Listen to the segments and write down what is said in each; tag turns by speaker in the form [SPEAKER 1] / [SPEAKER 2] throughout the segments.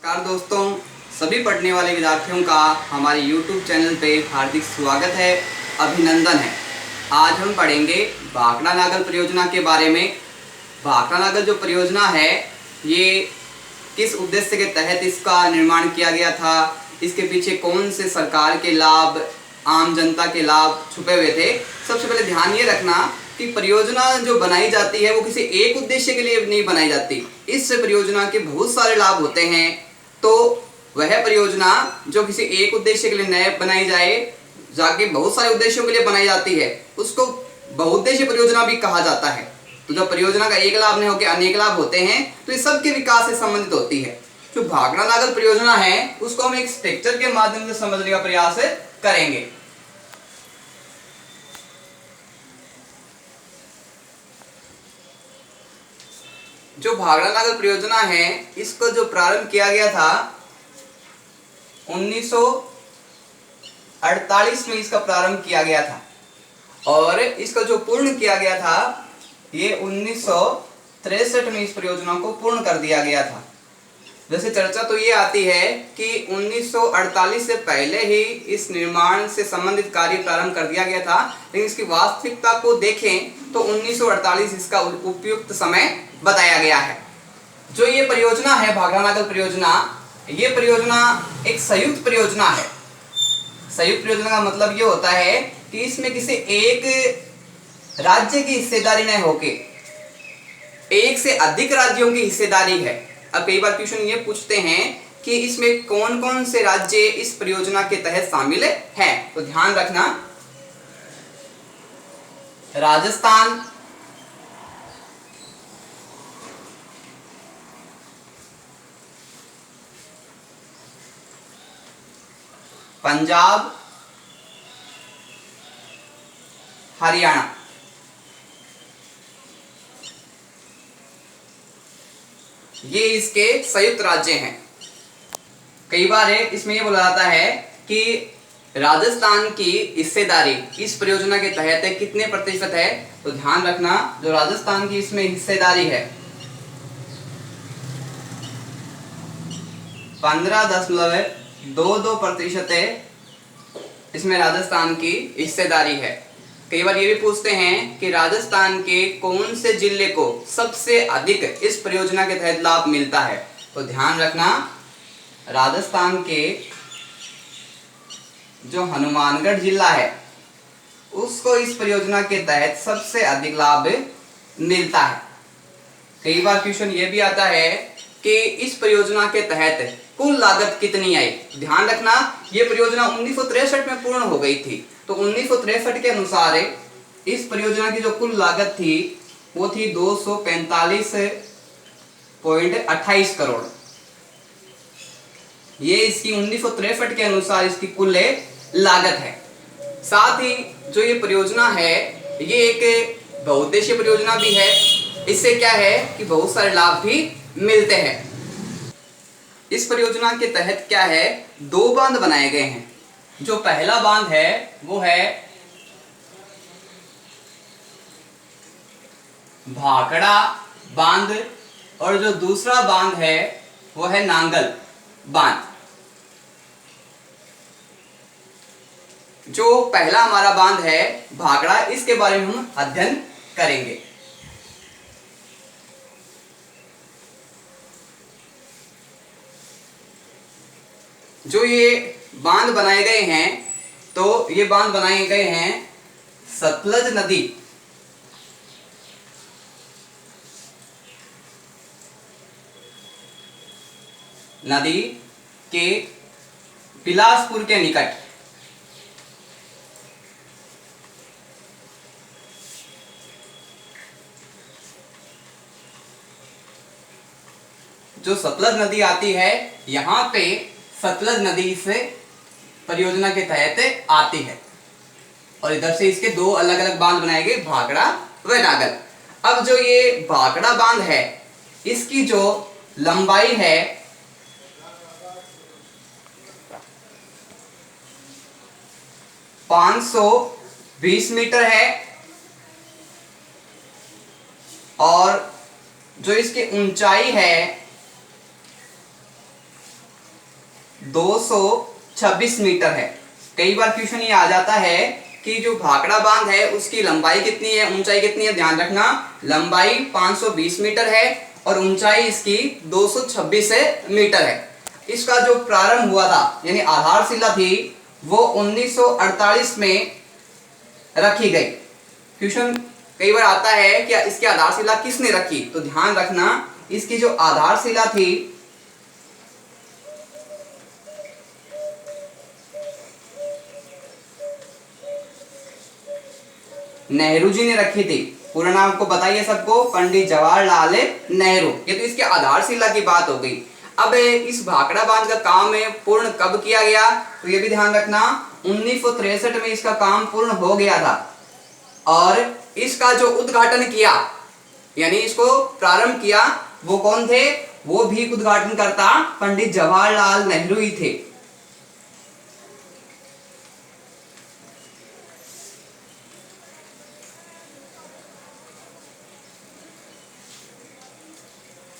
[SPEAKER 1] नमस्कार दोस्तों, सभी पढ़ने वाले विद्यार्थियों का हमारे YouTube चैनल पे हार्दिक स्वागत है, अभिनंदन है। आज हम पढ़ेंगे भाखड़ा नागल परियोजना के बारे में। भाखड़ा नागल जो परियोजना है, ये किस उद्देश्य के तहत इसका निर्माण किया गया था, इसके पीछे कौन से सरकार के लाभ, आम जनता के लाभ छुपे हुए थे। सबसे पहले ध्यान ये रखना कि परियोजना जो बनाई जाती है वो किसी एक उद्देश्य के लिए नहीं बनाई जाती। इस परियोजना के बहुत सारे लाभ होते हैं, तो वह परियोजना जो किसी एक उद्देश्य के लिए नए बनाई जाए, जाके बहुत सारे उद्देश्यों के लिए बनाई जाती है, उसको बहुउद्देशीय परियोजना भी कहा जाता है। तो जब परियोजना का एक लाभ नहीं होकर अनेक लाभ होते हैं, तो ये सबके विकास से संबंधित होती है। जो भाखड़ा नागल परियोजना है उसको हम एक स्ट्रक्चर के माध्यम से समझने का प्रयास करेंगे। जो भाखड़ा नागल परियोजना है, इसको जो प्रारंभ किया गया था 1948 में इसका प्रारंभ किया गया था, और इसका जो पूर्ण किया गया था ये 1963 में इस परियोजना को पूर्ण कर दिया गया था। वैसे चर्चा तो ये आती है कि 1948 से पहले ही इस निर्माण से संबंधित कार्य प्रारंभ कर दिया गया था, लेकिन इसकी वास्तविकता को देखें तो 1948 इसका उपयुक्त समय बताया गया है। जो ये परियोजना है भाखड़ा नागल परियोजना, ये परियोजना एक संयुक्त परियोजना है। संयुक्त परियोजना का मतलब ये होता है कि इसमें किसी एक राज्य की हिस्सेदारी न होके एक से अधिक राज्यों की हिस्सेदारी है। अब कई बार क्वेश्चन ये पूछते हैं कि इसमें कौन कौन से राज्य इस परियोजना के तहत शामिल हैं, तो ध्यान रखना, राजस्थान, पंजाब, हरियाणा, ये इसके संयुक्त राज्य हैं। कई बार इसमें ये बोला जाता है कि राजस्थान की हिस्सेदारी इस परियोजना के तहत कितने प्रतिशत है, तो ध्यान रखना जो राजस्थान की इसमें हिस्सेदारी है 15.22% इसमें राजस्थान की हिस्सेदारी है। कई बार ये भी पूछते हैं कि राजस्थान के कौन से जिले को सबसे अधिक इस परियोजना के तहत लाभ मिलता है, तो ध्यान रखना राजस्थान के जो हनुमानगढ़ जिला है उसको इस परियोजना के तहत सबसे अधिक लाभ मिलता है। कई बार क्वेश्चन ये भी आता है कि इस परियोजना के तहत कुल लागत कितनी आई। ध्यान रखना ये परियोजना 1963 में पूर्ण हो गई थी, तो 1963 के अनुसार इस परियोजना की जो कुल लागत थी वो थी 245.28 करोड़। ये इसकी 1963 के अनुसार इसकी कुल लागत है। साथ ही जो ये परियोजना है ये एक बहुउद्देशीय परियोजना भी है। इससे क्या है कि बहुत सारे लाभ भी मिलते हैं। इस परियोजना के तहत क्या है, 2 बांध बनाए गए हैं। जो पहला बांध है वो है भाखड़ा बांध, और जो दूसरा बांध है वो है नांगल बांध। जो पहला हमारा बांध है भाखड़ा, इसके बारे में हम अध्ययन करेंगे। जो ये बांध बनाए गए हैं, तो ये बांध बनाए गए हैं सतलज नदी के बिलासपुर के निकट। जो सतलज नदी आती है, यहाँ पे सतलज नदी से परियोजना के तहत आती है, और इधर से इसके 2 अलग अलग बांध बनाए गए, भाखड़ा व नागल। अब जो ये भाखड़ा बांध है, इसकी जो लंबाई है 520 मीटर है, और जो इसकी ऊंचाई है 226 मीटर है। कई बार क्वेश्चन ये आ जाता है कि जो भाखड़ा बांध है उसकी लंबाई कितनी है, ऊंचाई कितनी है। ध्यान रखना, लंबाई 520 मीटर है और ऊंचाई इसकी 226 मीटर है। इसका जो प्रारंभ हुआ था यानी आधारशिला थी वो 1948 में रखी गई। क्वेश्चन कई बार आता है कि इसकी आधारशिला किसने रखी, तो ध्यान रखना इसकी जो आधारशिला थी नेहरू जी ने रखी थी। पूरा नाम आपको बताइए सबको, पंडित जवाहरलाल नेहरू। ये तो इसकी आधारशिला की बात हो गई। अब इस भाखड़ा बांध का काम पूर्ण कब किया गया, तो ये भी ध्यान रखना 1963 में इसका काम पूर्ण हो गया था। और इसका जो उद्घाटन किया यानी इसको प्रारंभ किया वो कौन थे, वो भी उद्घाटनकर्ता पंडित जवाहरलाल नेहरू ही थे।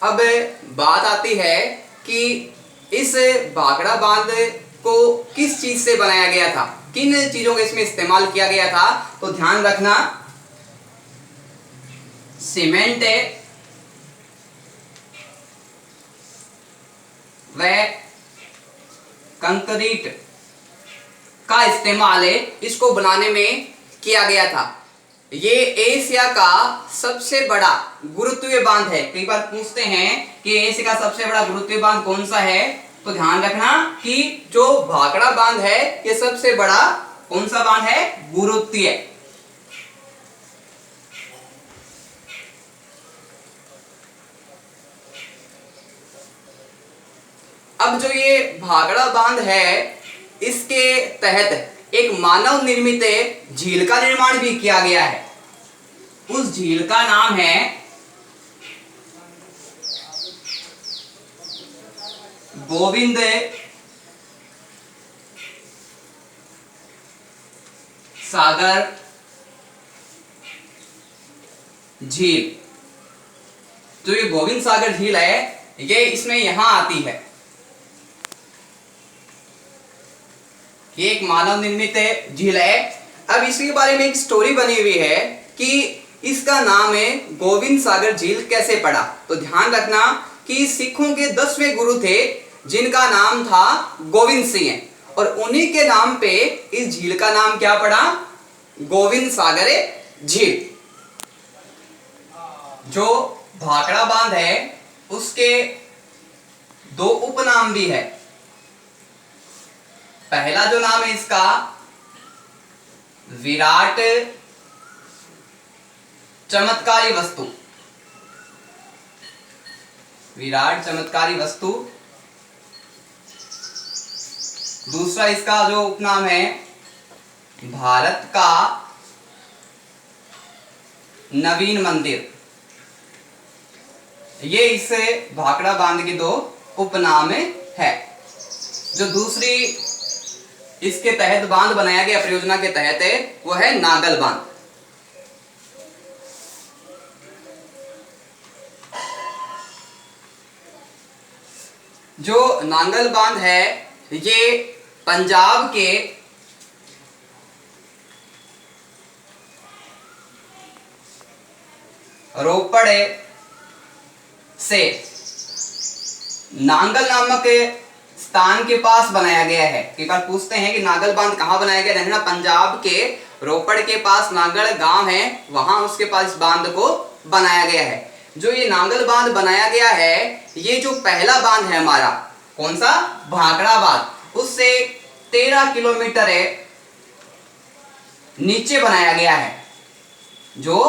[SPEAKER 1] अब बात आती है कि इस भाखड़ा बांध को किस चीज से बनाया गया था, किन चीजों का इसमें इस्तेमाल किया गया था, तो ध्यान रखना सीमेंट व कंक्रीट का इस्तेमाल इसको बनाने में किया गया था। ये एशिया का सबसे बड़ा गुरुत्वीय बांध है। कई बार पूछते हैं कि एशिया का सबसे बड़ा गुरुत्वीय बांध कौन सा है, तो ध्यान रखना कि जो भाखड़ा बांध है ये सबसे बड़ा कौन सा बांध है, गुरुत्वीय। अब जो ये भाखड़ा बांध है इसके तहत एक मानव निर्मित झील का निर्माण भी किया गया है। उस झील का नाम है गोविंद सागर झील। जो ये गोविंद सागर झील है ये इसमें यहां आती है। ये एक मानव निर्मित झील है। अब इसके बारे में एक स्टोरी बनी हुई है कि इसका नाम है गोविंद सागर झील कैसे पड़ा, तो ध्यान रखना कि सिखों के 10वें गुरु थे जिनका नाम था गोविंद सिंह और उन्हीं के नाम पे इस झील का नाम क्या पड़ा, गोविंद सागर झील। जो भाखड़ा बांध है उसके दो उपनाम भी है। पहला जो नाम है इसका विराट चमत्कारी वस्तु, विराट चमत्कारी वस्तु। दूसरा इसका जो उपनाम है भारत का नवीन मंदिर। ये इस भाखड़ा बांध के दो उपनाम है। जो दूसरी इसके तहत बांध बनाया गया परियोजना के तहत है वो है नागल बांध। जो नांगल बांध है ये पंजाब के रोपड़ से नांगल नामक स्थान के पास बनाया गया है। कई बार पूछते हैं कि नांगल बांध कहाँ बनाया गया, देखना पंजाब के रोपड़ के पास नांगल गांव है, वहां उसके पास इस बांध को बनाया गया है। जो ये नांगल बांध बनाया गया है ये जो पहला बांध है हमारा कौन सा, भाखड़ा बांध, उससे 13 किलोमीटर नीचे बनाया गया है। जो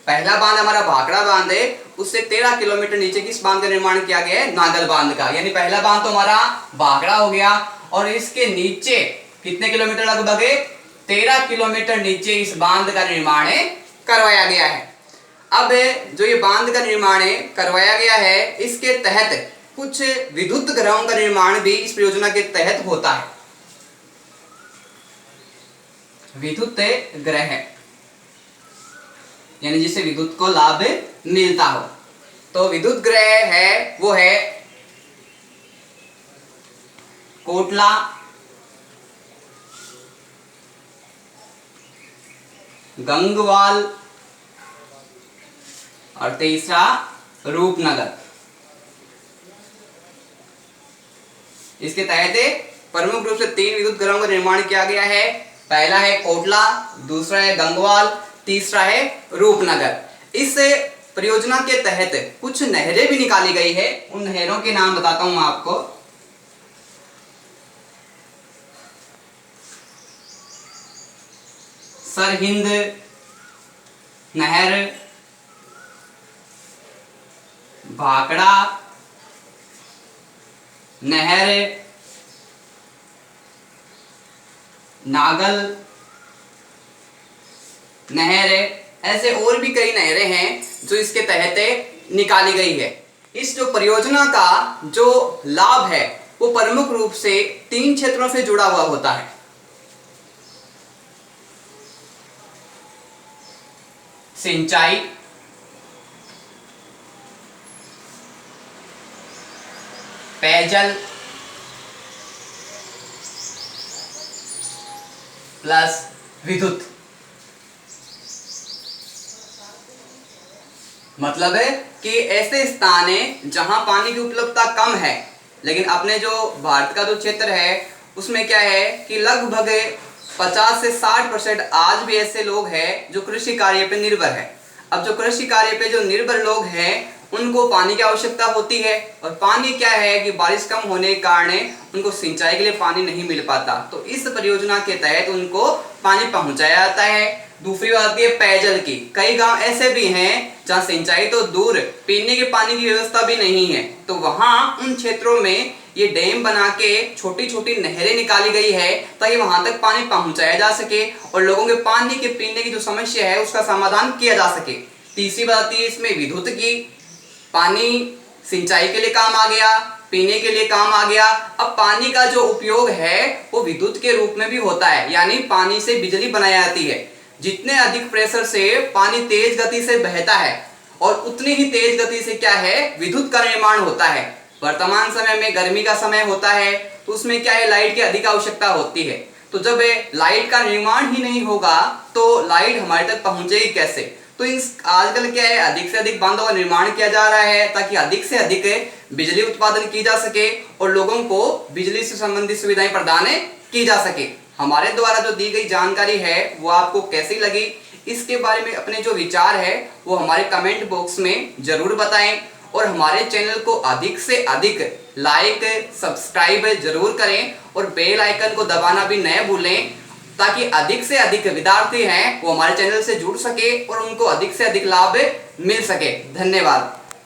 [SPEAKER 1] पहला बांध हमारा भाखड़ा बांध है उससे 13 किलोमीटर नीचे किस बांध का निर्माण किया गया है, नांगल बांध का। यानी पहला बांध तो हमारा भाखड़ा हो गया और इसके नीचे कितने किलोमीटर, लगभग 13 किलोमीटर नीचे इस बांध का निर्माण करवाया गया है। अब जो ये बांध का निर्माण करवाया गया है इसके तहत कुछ विद्युत ग्रहों का निर्माण भी इस परियोजना के तहत होता है। विद्युत ग्रह यानी जिससे विद्युत को लाभ मिलता हो, तो विद्युत ग्रह है वो है कोटला, गंगवाल और तीसरा रूपनगर। इसके तहत प्रमुख रूप से 3 विद्युत घरों का निर्माण किया गया है। पहला है कोटला, दूसरा है गंगवाल, तीसरा है रूपनगर। इस परियोजना के तहत कुछ नहरें भी निकाली गई है। उन नहरों के नाम बताता हूं मैं आपको। सरहिंद नहर, भाखड़ा नहर, नागल नहर, ऐसे और भी कई नहरें हैं जो इसके तहत निकाली गई है। इस जो परियोजना का जो लाभ है वो प्रमुख रूप से 3 क्षेत्रों से जुड़ा हुआ होता है। सिंचाई, पेयजल प्लस विद्युत। मतलब है कि ऐसे स्थान है जहां पानी की उपलब्धता कम है, लेकिन अपने जो भारत का जो क्षेत्र है उसमें क्या है कि लगभग 50 से 60% आज भी ऐसे लोग हैं जो कृषि कार्य पे निर्भर है। अब जो कृषि कार्य पे जो निर्भर लोग हैं उनको पानी की आवश्यकता होती है, और पानी क्या है कि बारिश कम होने के कारण उनको सिंचाई के लिए पानी नहीं मिल पाता, तो इस परियोजना के तहत उनको पानी पहुंचाया जाता है। दूसरी बात आती है पेयजल की। कई गांव ऐसे भी हैं जहां सिंचाई तो दूर, पीने के पानी की व्यवस्था भी नहीं है, तो वहां उन क्षेत्रों में ये डैम बना के छोटी छोटी नहरें निकाली गई है ताकि वहां तक पानी पहुंचाया जा सके और लोगों के पानी के पीने की जो समस्या है उसका समाधान किया जा सके। तीसरी बात आती है इसमें विद्युत की। पानी सिंचाई के लिए काम आ गया, पीने के लिए काम आ गया। अब पानी का जो उपयोग है वो विद्युत के रूप में भी होता है, यानी पानी से बिजली बनाई जाती है। जितने अधिक प्रेशर से पानी तेज गति से बहता है और उतनी ही तेज गति से क्या है विद्युत का निर्माण होता है। वर्तमान समय में गर्मी का समय होता है तो उसमें क्या है लाइट की अधिक आवश्यकता होती है, तो जब लाइट का निर्माण ही नहीं होगा तो लाइट हमारे तक पहुंचेगी कैसे। तो आजकल क्या है अधिक से अधिक बांधों का निर्माण किया जा रहा है ताकि अधिक से अधिक बिजली उत्पादन की जा सके और लोगों को बिजली से संबंधित सुविधाएं प्रदान की जा सके। हमारे द्वारा जो दी गई जानकारी है वो आपको कैसी लगी, इसके बारे में अपने जो विचार है वो हमारे कमेंट बॉक्स में जरूर बताएं, और हमारे चैनल को अधिक से अधिक लाइक सब्सक्राइब जरूर करें और बेल आइकन को दबाना भी न भूलें ताकि अधिक से अधिक विद्यार्थी हैं वो हमारे चैनल से जुड़ सके और उनको अधिक से अधिक लाभ मिल सके। धन्यवाद।